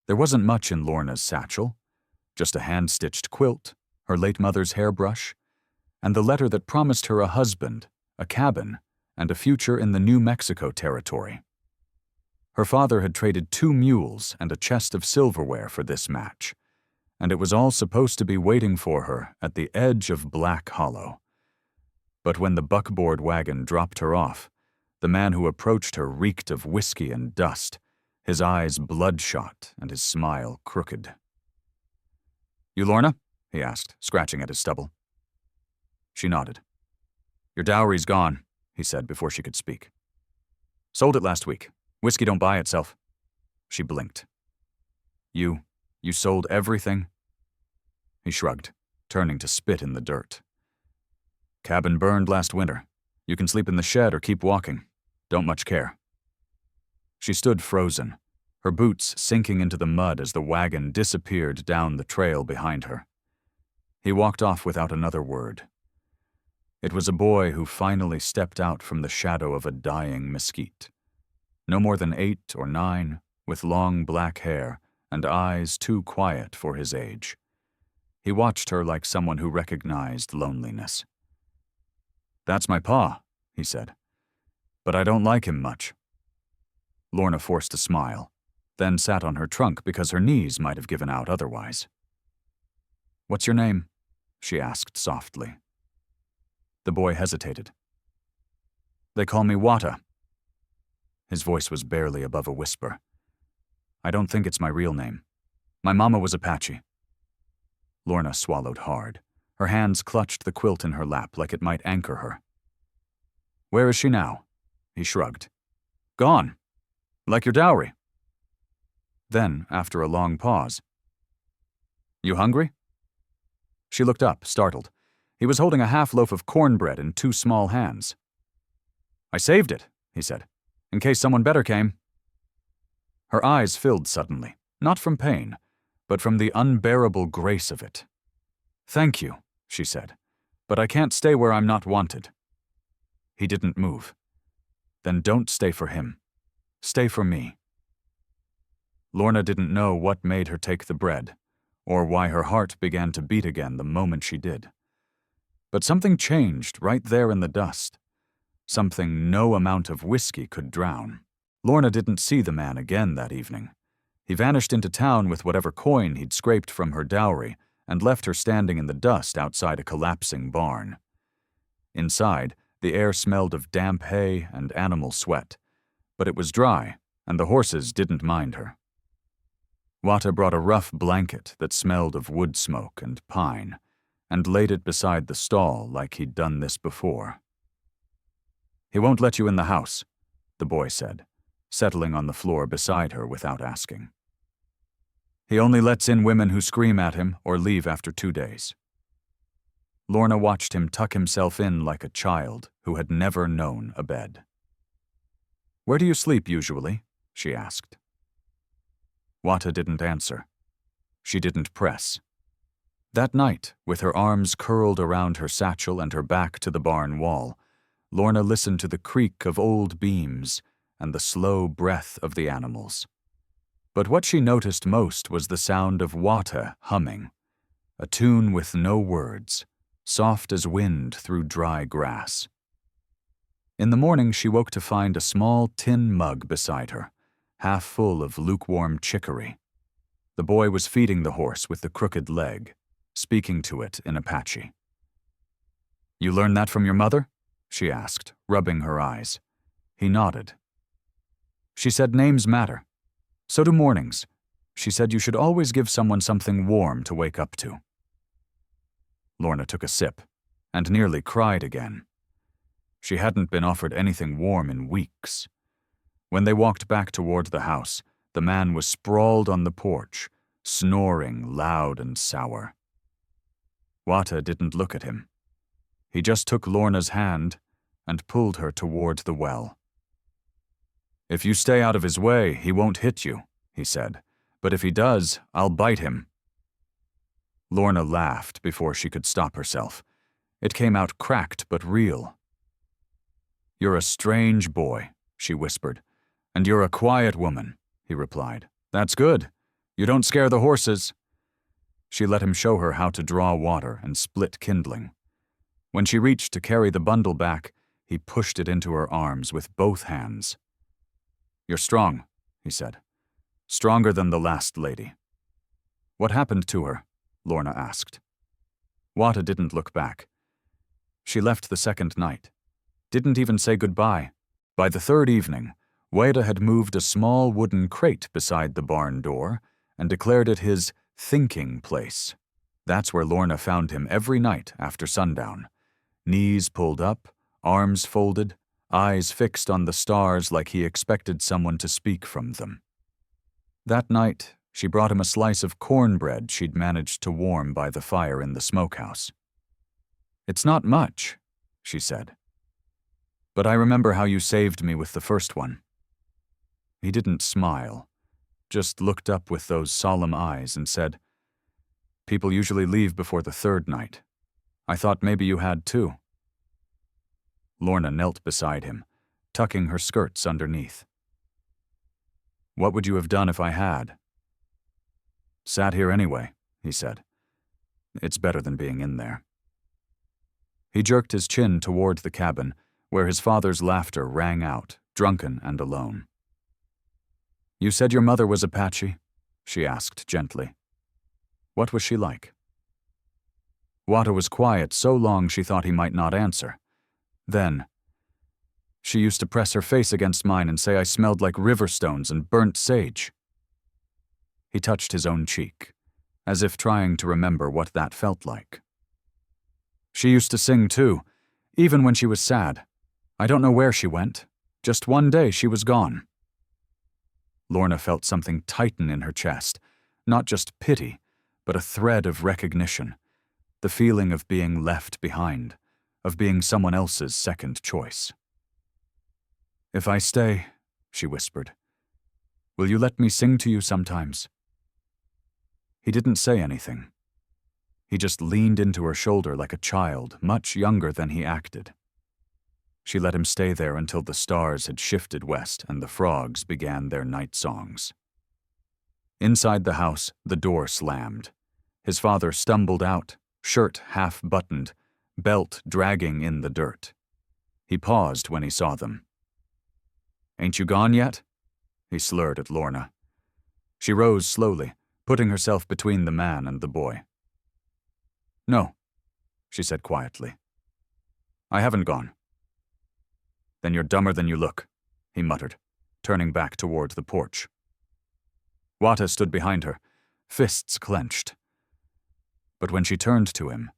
There wasn't much in Lorna's satchel, just a hand-stitched quilt, her late mother's hairbrush, and the letter that promised her a husband, a cabin, and a future in the New Mexico territory. Her father had traded 2 mules and a chest of silverware for this match, and it was all supposed to be waiting for her at the edge of Black Hollow. But when the buckboard wagon dropped her off, the man who approached her reeked of whiskey and dust, his eyes bloodshot and his smile crooked. "You Lorna?" he asked, scratching at his stubble. She nodded. "Your dowry's gone," he said before she could speak. "Sold it last week. Whiskey don't buy itself." She blinked. You sold everything?" He shrugged, turning to spit in the dirt. "Cabin burned last winter. You can sleep in the shed or keep walking. Don't much care." She stood frozen, her boots sinking into the mud as the wagon disappeared down the trail behind her. He walked off without another word. It was a boy who finally stepped out from the shadow of a dying mesquite. No more than 8 or 9, with long black hair and eyes too quiet for his age. He watched her like someone who recognized loneliness. "That's my pa," he said. "But I don't like him much." Lorna forced a smile, then sat on her trunk because her knees might have given out otherwise. "What's your name?" she asked softly. The boy hesitated. "They call me Wata." His voice was barely above a whisper. "I don't think it's my real name. My mama was Apache." Lorna swallowed hard. Her hands clutched the quilt in her lap like it might anchor her. "Where is she now?" He shrugged. "Gone. Like your dowry." Then, after a long pause, "You hungry?" She looked up, startled. He was holding a half loaf of cornbread in 2 small hands. "I saved it," he said, "in case someone better came." Her eyes filled suddenly, not from pain, but from the unbearable grace of it. "Thank you," she said, "but I can't stay where I'm not wanted." He didn't move. "Then don't stay for him. Stay for me." Lorna didn't know what made her take the bread, or why her heart began to beat again the moment she did. But something changed right there in the dust. Something no amount of whiskey could drown. Lorna didn't see the man again that evening. He vanished into town with whatever coin he'd scraped from her dowry and left her standing in the dust outside a collapsing barn. Inside, the air smelled of damp hay and animal sweat, but it was dry, and the horses didn't mind her. Wata brought a rough blanket that smelled of wood smoke and pine, and laid it beside the stall like he'd done this before. "He won't let you in the house," the boy said, settling on the floor beside her without asking. "He only lets in women who scream at him or leave after 2 days." Lorna watched him tuck himself in like a child who had never known a bed. "Where do you sleep usually?" she asked. Wata didn't answer. She didn't press. That night, with her arms curled around her satchel and her back to the barn wall, Lorna listened to the creak of old beams and the slow breath of the animals. But what she noticed most was the sound of Wata humming, a tune with no words, soft as wind through dry grass. In the morning she woke to find a small tin mug beside her, half full of lukewarm chicory. The boy was feeding the horse with the crooked leg, speaking to it in Apache. "You learned that from your mother?" she asked, rubbing her eyes. He nodded. "She said names matter. So do mornings. She said you should always give someone something warm to wake up to." Lorna took a sip, and nearly cried again. She hadn't been offered anything warm in weeks. When they walked back toward the house, the man was sprawled on the porch, snoring loud and sour. Wata didn't look at him. He just took Lorna's hand and pulled her toward the well. "If you stay out of his way, he won't hit you," he said. "But if he does, I'll bite him." Lorna laughed before she could stop herself. It came out cracked but real. "You're a strange boy," she whispered. "And you're a quiet woman," he replied. "That's good. You don't scare the horses." She let him show her how to draw water and split kindling. When she reached to carry the bundle back, he pushed it into her arms with both hands. "You're strong," he said. "Stronger than the last lady." "What happened to her?" Lorna asked. Wata didn't look back. She left the second night. Didn't even say goodbye. By the third evening, Wada had moved a small wooden crate beside the barn door and declared it his thinking place. That's where Lorna found him every night after sundown. Knees pulled up, arms folded, eyes fixed on the stars like he expected someone to speak from them. That night, she brought him a slice of cornbread she'd managed to warm by the fire in the smokehouse. "It's not much," she said. "But I remember how you saved me with the first one." He didn't smile, just looked up with those solemn eyes and said, "People usually leave before the third night. I thought maybe you had too." Lorna knelt beside him, tucking her skirts underneath. "What would you have done if I had?" "Sat here anyway," he said. "It's better than being in there." He jerked his chin toward the cabin, where his father's laughter rang out, drunken and alone. "You said your mother was Apache?" she asked gently. "What was she like?" Wata was quiet so long she thought he might not answer. Then, "She used to press her face against mine and say I smelled like river stones and burnt sage." He touched his own cheek, as if trying to remember what that felt like. "She used to sing too, even when she was sad. I don't know where she went. Just one day she was gone." Lorna felt something tighten in her chest, not just pity, but a thread of recognition, the feeling of being left behind, of being someone else's second choice. "If I stay," she whispered, "will you let me sing to you sometimes?" He didn't say anything. He just leaned into her shoulder like a child, much younger than he acted. She let him stay there until the stars had shifted west and the frogs began their night songs. Inside the house, the door slammed. His father stumbled out, shirt half-buttoned, belt dragging in the dirt. He paused when he saw them. "Ain't you gone yet?" he slurred at Lorna. She rose slowly, putting herself between the man and the boy. "No," she said quietly. "I haven't gone." "Then you're dumber than you look," he muttered, turning back toward the porch. Wata stood behind her, fists clenched. But when she turned to him,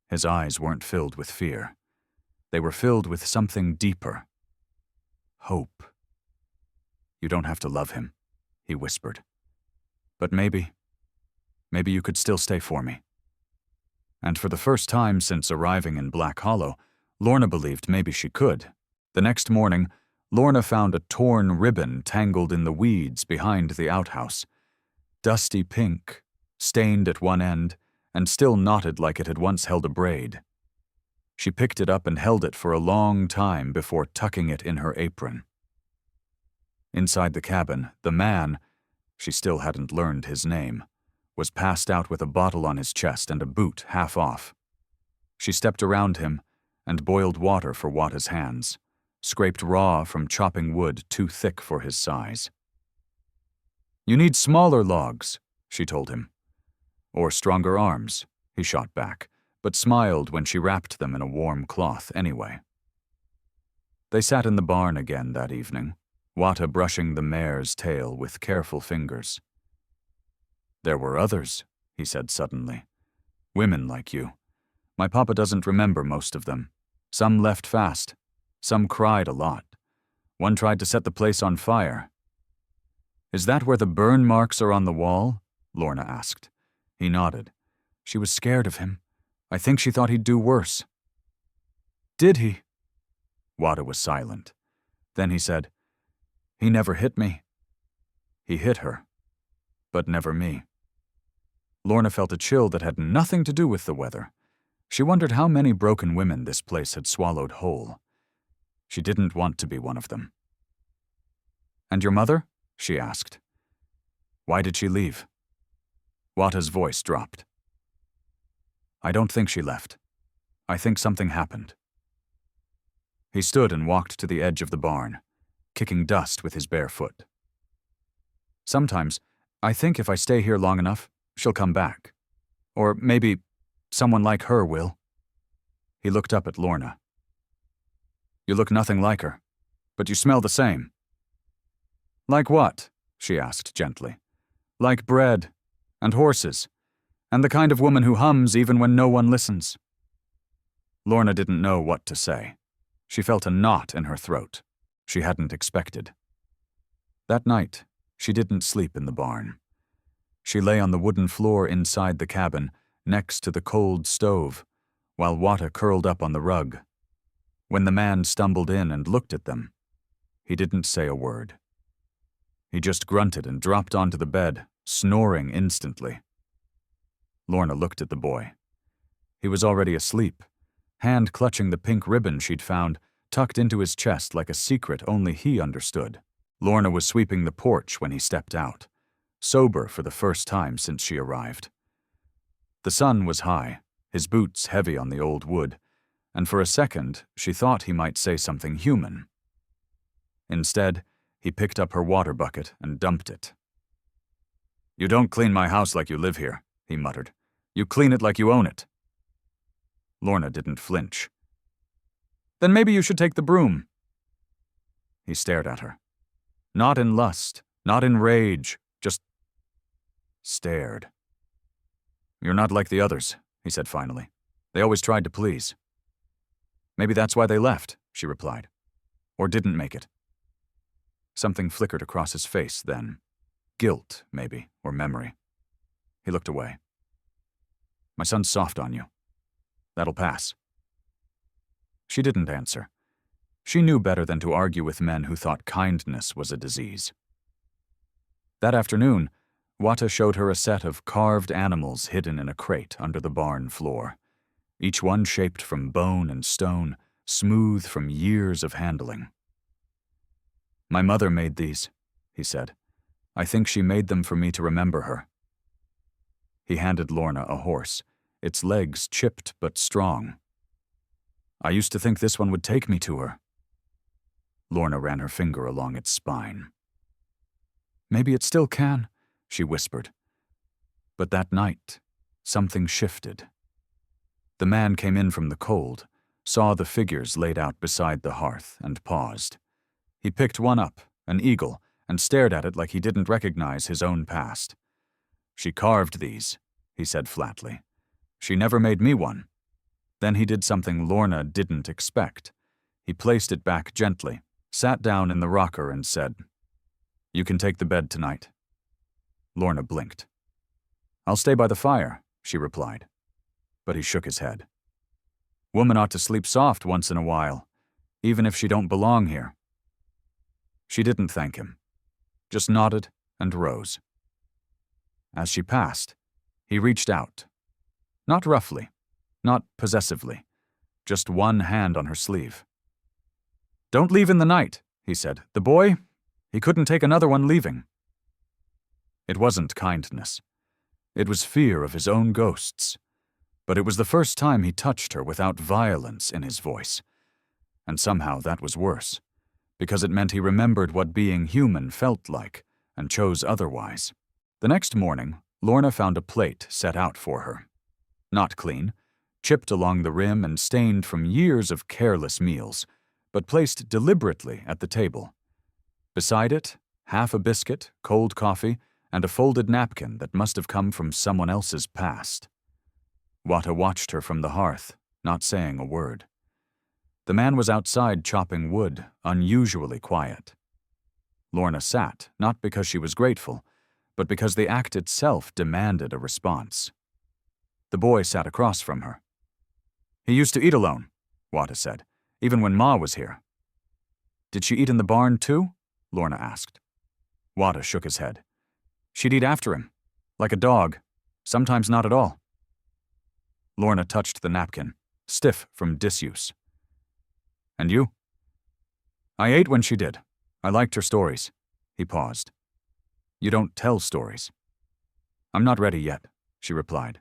his eyes weren't filled with fear. They were filled with something deeper. Hope. "You don't have to love him," he whispered. "But maybe you could still stay for me." And for the first time since arriving in Black Hollow, Lorna believed maybe she could. The next morning, Lorna found a torn ribbon tangled in the weeds behind the outhouse. Dusty pink, stained at one end, and still knotted like it had once held a braid. She picked it up and held it for a long time before tucking it in her apron. Inside the cabin, the man, she still hadn't learned his name, was passed out with a bottle on his chest and a boot half off. She stepped around him and boiled water for Wata's hands, scraped raw from chopping wood too thick for his size. "You need smaller logs," she told him. "Or stronger arms," he shot back, but smiled when she wrapped them in a warm cloth anyway. They sat in the barn again that evening, Wata brushing the mare's tail with careful fingers. "There were others," he said suddenly. "Women like you. My papa doesn't remember most of them. Some left fast. Some cried a lot. One tried to set the place on fire." "Is that where the burn marks are on the wall?" Lorna asked. He nodded. She was scared of him. I think she thought he'd do worse. "Did he?" Wata was silent. Then he said, "He never hit me." He hit her, but never me. Lorna felt a chill that had nothing to do with the weather. She wondered how many broken women this place had swallowed whole. She didn't want to be one of them. "And your mother?" she asked. "Why did she leave?" Wata's voice dropped. I don't think she left. I think something happened. He stood and walked to the edge of the barn, kicking dust with his bare foot. Sometimes, I think if I stay here long enough, she'll come back. Or maybe someone like her will. He looked up at Lorna. You look nothing like her, but you smell the same. Like what? She asked gently. Like bread, and horses, and the kind of woman who hums even when no one listens. Lorna didn't know what to say. She felt a knot in her throat. She hadn't expected. That night, she didn't sleep in the barn. She lay on the wooden floor inside the cabin, next to the cold stove, while Wata curled up on the rug. When the man stumbled in and looked at them, he didn't say a word. He just grunted and dropped onto the bed, snoring instantly. Lorna looked at the boy. He was already asleep, hand clutching the pink ribbon she'd found tucked into his chest like a secret only he understood. Lorna was sweeping the porch when he stepped out, sober for the first time since she arrived. The sun was high, his boots heavy on the old wood, and for a second she thought he might say something human. Instead, he picked up her water bucket and dumped it. You don't clean my house like you live here, he muttered. You clean it like you own it. Lorna didn't flinch. Then maybe you should take the broom. He stared at her. Not in lust, not in rage, just stared. You're not like the others, he said finally. They always tried to please. Maybe that's why they left, she replied. Or didn't make it. Something flickered across his face then. Guilt, maybe, or memory. He looked away. My son's soft on you. That'll pass. She didn't answer. She knew better than to argue with men who thought kindness was a disease. That afternoon, Wata showed her a set of carved animals hidden in a crate under the barn floor, each one shaped from bone and stone, smooth from years of handling. My mother made these, he said. I think she made them for me to remember her. He handed Lorna a horse, its legs chipped but strong. I used to think this one would take me to her. Lorna ran her finger along its spine. Maybe it still can, she whispered. But that night, something shifted. The man came in from the cold, saw the figures laid out beside the hearth, and paused. He picked one up, an eagle, and stared at it like he didn't recognize his own past. She carved these, he said flatly. She never made me one. Then he did something Lorna didn't expect. He placed it back gently, sat down in the rocker and said, You can take the bed tonight. Lorna blinked. I'll stay by the fire, she replied. But he shook his head. Woman ought to sleep soft once in a while, even if she don't belong here. She didn't thank him, just nodded and rose. As she passed, he reached out. Not roughly, not possessively, just one hand on her sleeve. Don't leave in the night, he said. The boy, he couldn't take another one leaving. It wasn't kindness. It was fear of his own ghosts. But it was the first time he touched her without violence in his voice. And somehow that was worse, because it meant he remembered what being human felt like and chose otherwise. The next morning, Lorna found a plate set out for her. Not clean, chipped along the rim and stained from years of careless meals, but placed deliberately at the table. Beside it, half a biscuit, cold coffee, and a folded napkin that must have come from someone else's past. Wata watched her from the hearth, not saying a word. The man was outside chopping wood, unusually quiet. Lorna sat, not because she was grateful, but because the act itself demanded a response. The boy sat across from her. He used to eat alone, Wata said, even when Ma was here. Did she eat in the barn too? Lorna asked. Wata shook his head. She'd eat after him, like a dog, sometimes not at all. Lorna touched the napkin, stiff from disuse. And you? I ate when she did. I liked her stories. He paused. You don't tell stories. I'm not ready yet, she replied.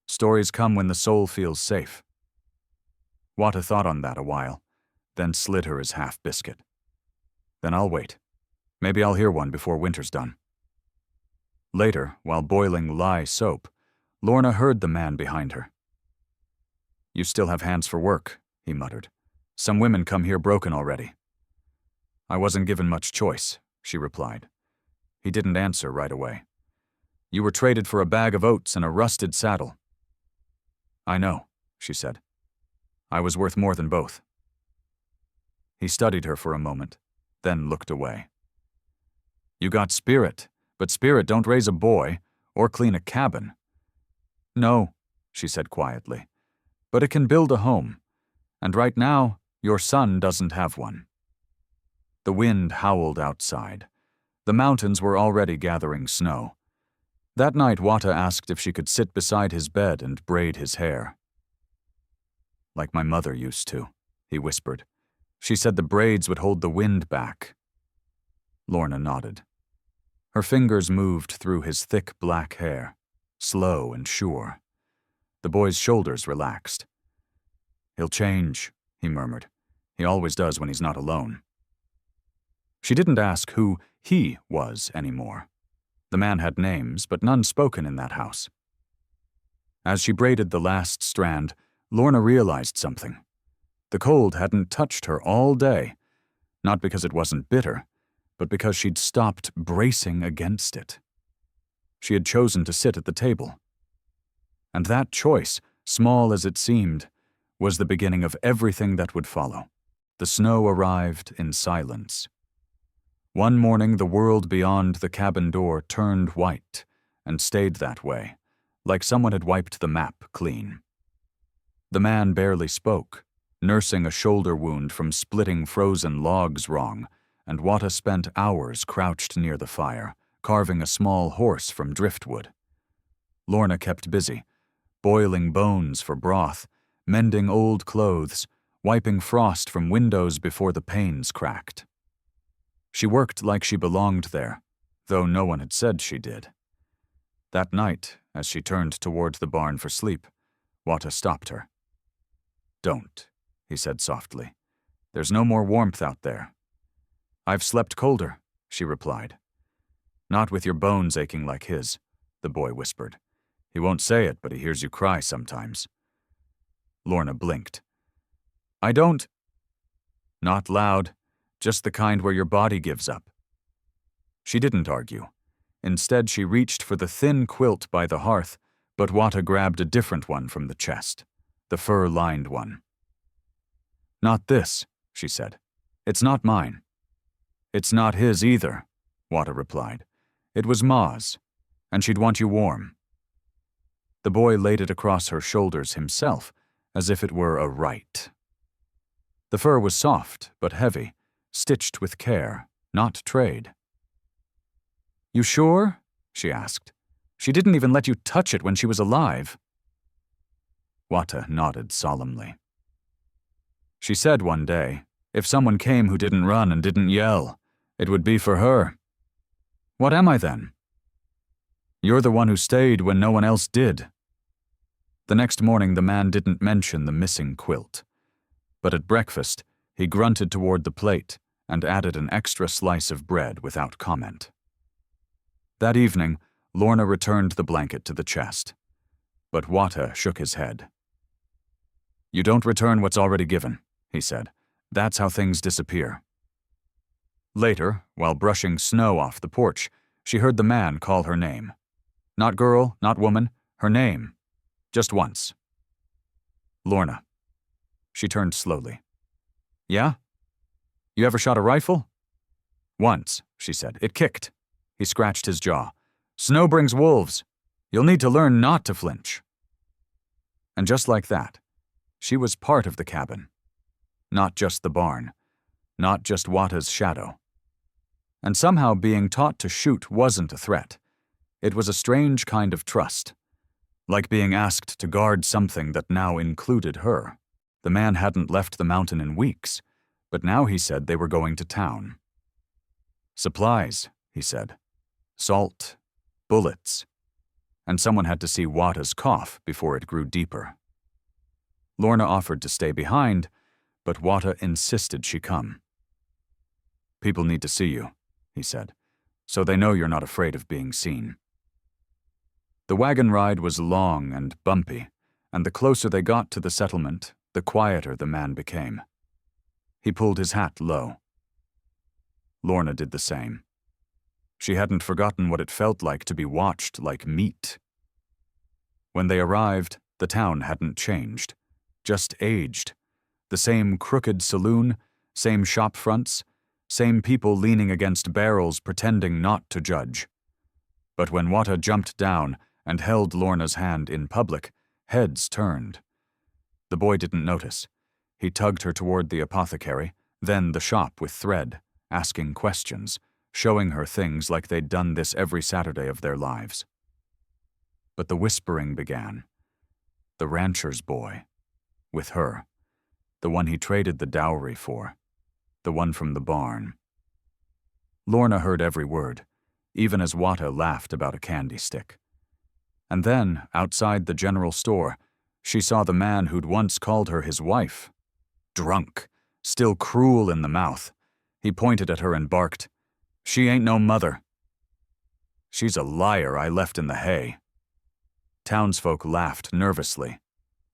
Stories come when the soul feels safe. Wata thought on that a while, then slid her his half-biscuit. Then I'll wait. Maybe I'll hear one before winter's done. Later, while boiling lye soap, Lorna heard the man behind her. You still have hands for work, he muttered. Some women come here broken already. I wasn't given much choice, she replied. He didn't answer right away. You were traded for a bag of oats and a rusted saddle. I know, she said. I was worth more than both. He studied her for a moment, then looked away. You got spirit, but spirit don't raise a boy or clean a cabin. No, she said quietly, but it can build a home, and right now your son doesn't have one. The wind howled outside. The mountains were already gathering snow. That night Wata asked if she could sit beside his bed and braid his hair. Like my mother used to, he whispered. She said the braids would hold the wind back. Lorna nodded. Her fingers moved through his thick black hair, slow and sure. The boy's shoulders relaxed. He'll change, he murmured. He always does when he's not alone. She didn't ask who he was anymore. The man had names, but none spoken in that house. As she braided the last strand, Lorna realized something. The cold hadn't touched her all day, not because it wasn't bitter, but because she'd stopped bracing against it. She had chosen to sit at the table. And that choice, small as it seemed, was the beginning of everything that would follow. The snow arrived in silence. One morning, the world beyond the cabin door turned white and stayed that way, like someone had wiped the map clean. The man barely spoke, nursing a shoulder wound from splitting frozen logs wrong, and Wata spent hours crouched near the fire, carving a small horse from driftwood. Lorna kept busy, boiling bones for broth, mending old clothes, wiping frost from windows before the panes cracked. She worked like she belonged there, though no one had said she did. That night, as she turned toward the barn for sleep, Wata stopped her. Don't, he said softly. There's no more warmth out there. I've slept colder, she replied. Not with your bones aching like his, the boy whispered. He won't say it, but he hears you cry sometimes. Lorna blinked. I don't. Not loud, just the kind where your body gives up. She didn't argue. Instead, she reached for the thin quilt by the hearth, but Wata grabbed a different one from the chest, the fur-lined one. Not this, she said. It's not mine. It's not his either, Wata replied. It was Ma's, and she'd want you warm. The boy laid it across her shoulders himself, as if it were a right. The fur was soft but heavy, stitched with care, not trade. You sure? She asked. She didn't even let you touch it when she was alive. Wata nodded solemnly. She said one day, if someone came who didn't run and didn't yell, it would be for her. What am I then? You're the one who stayed when no one else did. The next morning the man didn't mention the missing quilt. But at breakfast, he grunted toward the plate and added an extra slice of bread without comment. That evening, Lorna returned the blanket to the chest. But Wata shook his head. You don't return what's already given, he said. That's how things disappear. Later, while brushing snow off the porch, she heard the man call her name. Not girl, not woman, her name. Just once. Lorna. She turned slowly. Yeah? You ever shot a rifle? Once, she said. It kicked. He scratched his jaw. Snow brings wolves. You'll need to learn not to flinch. And just like that, she was part of the cabin. Not just the barn. Not just Wata's shadow. And somehow being taught to shoot wasn't a threat. It was a strange kind of trust. Like being asked to guard something that now included her. The man hadn't left the mountain in weeks, but now he said they were going to town. Supplies, he said. Salt. Bullets. and someone had to see Wata's cough before it grew deeper. Lorna offered to stay behind, but Wata insisted she come. "People need to see you," he said, "so they know you're not afraid of being seen." The wagon ride was long and bumpy, and the closer they got to the settlement, the quieter the man became. He pulled his hat low. Lorna did the same. She hadn't forgotten what it felt like to be watched like meat. When they arrived, the town hadn't changed, just aged. The same crooked saloon, same shop fronts, same people leaning against barrels pretending not to judge. But when Wata jumped down and held Lorna's hand in public, heads turned. The boy didn't notice. He tugged her toward the apothecary, then the shop with thread, asking questions, showing her things like they'd done this every Saturday of their lives. But the whispering began. The rancher's boy. With her. The one he traded the dowry for. The one from the barn. Lorna heard every word, even as Wata laughed about a candy stick. And then, outside the general store, she saw the man who'd once called her his wife. Drunk, still cruel in the mouth. He pointed at her and barked, "She ain't no mother." "She's a liar I left in the hay." Townsfolk laughed nervously.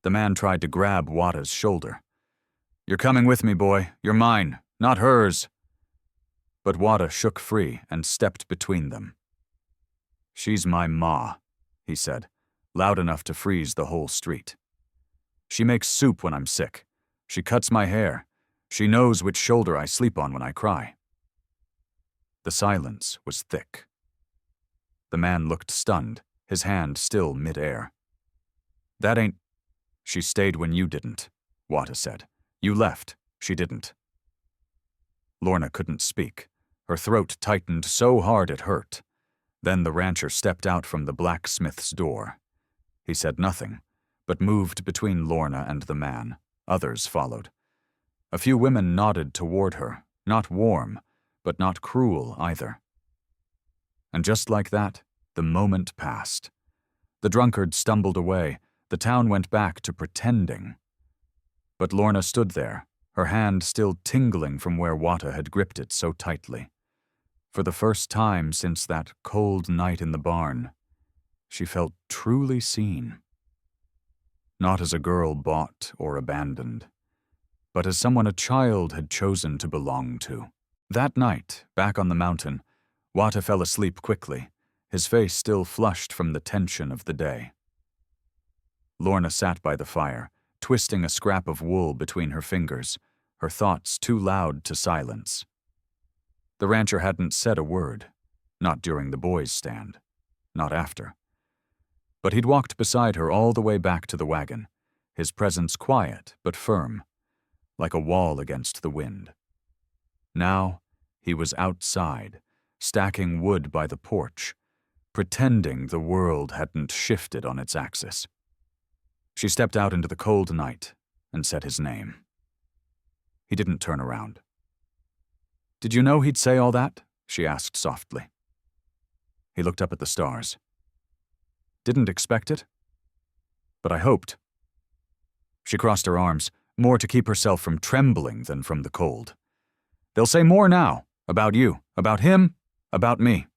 The man tried to grab Wata's shoulder. "You're coming with me, boy. You're mine, not hers." But Wata shook free and stepped between them. "She's my ma," he said, loud enough to freeze the whole street. "She makes soup when I'm sick. She cuts my hair. She knows which shoulder I sleep on when I cry." The silence was thick. The man looked stunned, his hand still mid-air. "That ain't—" "She stayed when you didn't," Wata said. "You left. She didn't." Lorna couldn't speak. Her throat tightened so hard it hurt. Then the rancher stepped out from the blacksmith's door. He said nothing, but moved between Lorna and the man. Others followed. A few women nodded toward her, not warm, but not cruel either. And just like that, the moment passed. The drunkard stumbled away. The town went back to pretending. But Lorna stood there, her hand still tingling from where Wata had gripped it so tightly. For the first time since that cold night in the barn, she felt truly seen. Not as a girl bought or abandoned, but as someone a child had chosen to belong to. That night, back on the mountain, Wata fell asleep quickly, his face still flushed from the tension of the day. Lorna sat by the fire, twisting a scrap of wool between her fingers, her thoughts too loud to silence. The rancher hadn't said a word, not during the boys' stand, not after. But he'd walked beside her all the way back to the wagon, his presence quiet but firm, like a wall against the wind. Now, he was outside, stacking wood by the porch, pretending the world hadn't shifted on its axis. She stepped out into the cold night and said his name. He didn't turn around. "Did you know he'd say all that?" she asked softly. He looked up at the stars. "Didn't expect it, but I hoped." She crossed her arms, more to keep herself from trembling than from the cold. "They'll say more now, about you, about him, about me."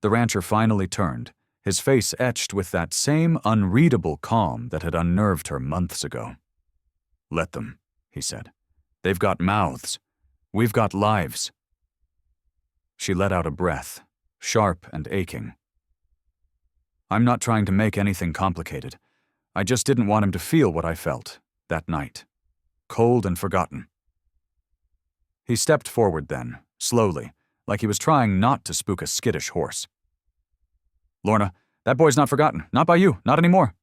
The rancher finally turned, his face etched with that same unreadable calm that had unnerved her months ago. "Let them," he said. "They've got mouths. We've got lives." She let out a breath, sharp and aching. "I'm not trying to make anything complicated. I just didn't want him to feel what I felt, that night. Cold and forgotten." He stepped forward then, slowly, like he was trying not to spook a skittish horse. "Lorna, that boy's not forgotten. Not by you, not anymore."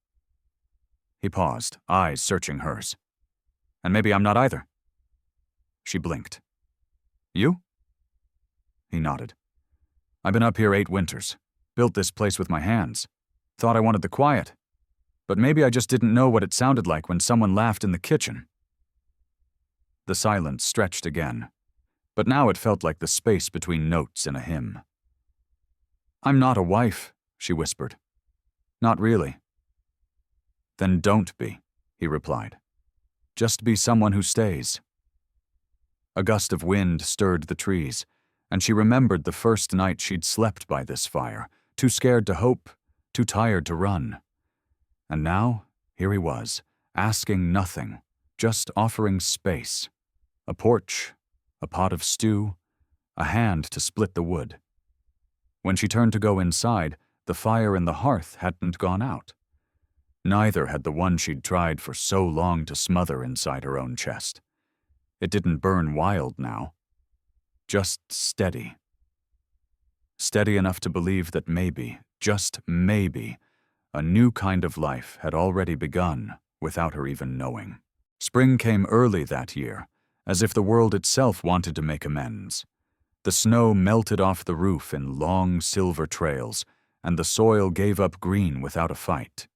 He paused, eyes searching hers. "And maybe I'm not either." She blinked. "You?" He nodded. "I've been up here 8 winters. Built this place with my hands. Thought I wanted the quiet. But maybe I just didn't know what it sounded like when someone laughed in the kitchen." The silence stretched again, but now it felt like the space between notes in a hymn. "I'm not a wife," she whispered. Not really. Then don't be, he replied. Just be someone who stays. A gust of wind stirred the trees, and she remembered the first night she'd slept by this fire, too scared to hope, too tired to run. And now, here he was, asking nothing, just offering space. A porch, a pot of stew, a hand to split the wood. When she turned to go inside, the fire in the hearth hadn't gone out. Neither had the one she'd tried for so long to smother inside her own chest. It didn't burn wild now. Just steady. Steady enough to believe that maybe, just maybe, a new kind of life had already begun without her even knowing. Spring came early that year, as if the world itself wanted to make amends. The snow melted off the roof in long silver trails, and the soil gave up green without a fight.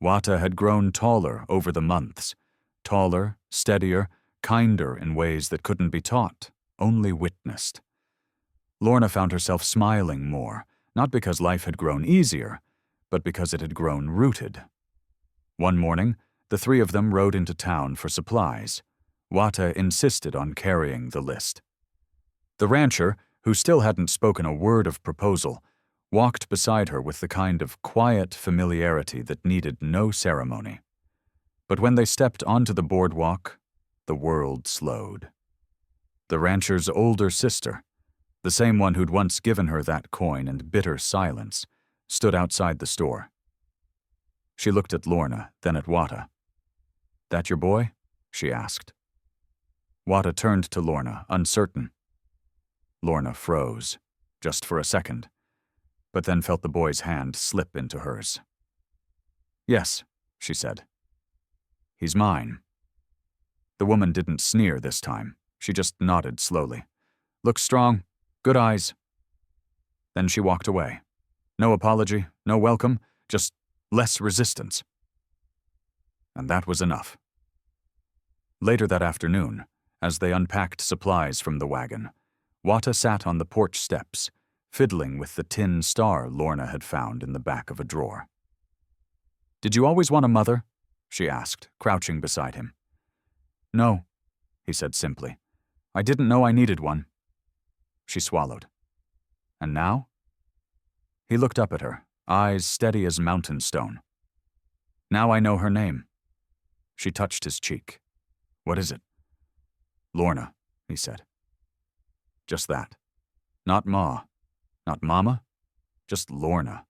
Wata had grown taller over the months, taller, steadier, kinder in ways that couldn't be taught, only witnessed. Lorna found herself smiling more, not because life had grown easier, but because it had grown rooted. One morning, the three of them rode into town for supplies. Wata insisted on carrying the list. The rancher, who still hadn't spoken a word of proposal, walked beside her with the kind of quiet familiarity that needed no ceremony. But when they stepped onto the boardwalk, the world slowed. The rancher's older sister, the same one who'd once given her that coin and bitter silence, stood outside the store. She looked at Lorna, then at Wata. "That your boy?" she asked. Wata turned to Lorna, uncertain. Lorna froze, just for a second, but then felt the boy's hand slip into hers. "Yes," she said. "He's mine." The woman didn't sneer this time. She just nodded slowly. "Looks strong. Good eyes." Then she walked away. No apology, no welcome, just less resistance. And that was enough. Later that afternoon, as they unpacked supplies from the wagon, Wata sat on the porch steps, fiddling with the tin star Lorna had found in the back of a drawer. "Did you always want a mother?" she asked, crouching beside him. "No," he said simply. "I didn't know I needed one." She swallowed. "And now?" He looked up at her, eyes steady as mountain stone. "Now I know her name." She touched his cheek. "What is it?" "Lorna," he said. Just that. Not Ma. Not Mama. Just Lorna.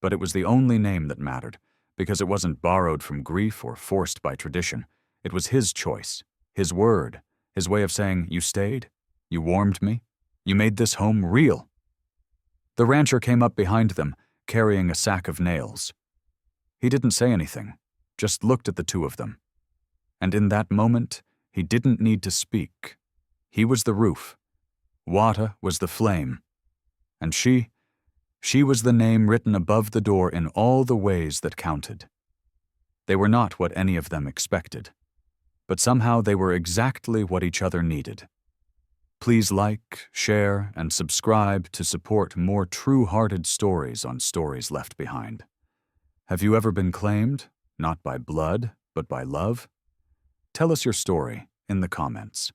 But it was the only name that mattered, because it wasn't borrowed from grief or forced by tradition. It was his choice, his word, his way of saying, "You stayed, you warmed me, you made this home real." The rancher came up behind them, carrying a sack of nails. He didn't say anything, just looked at the two of them. And in that moment, he didn't need to speak. He was the roof. Wata was the flame. And she was the name written above the door in all the ways that counted. They were not what any of them expected, but somehow they were exactly what each other needed. Please like, share, and subscribe to support more true-hearted stories on Stories Left Behind. Have you ever been claimed, not by blood, but by love? Tell us your story in the comments.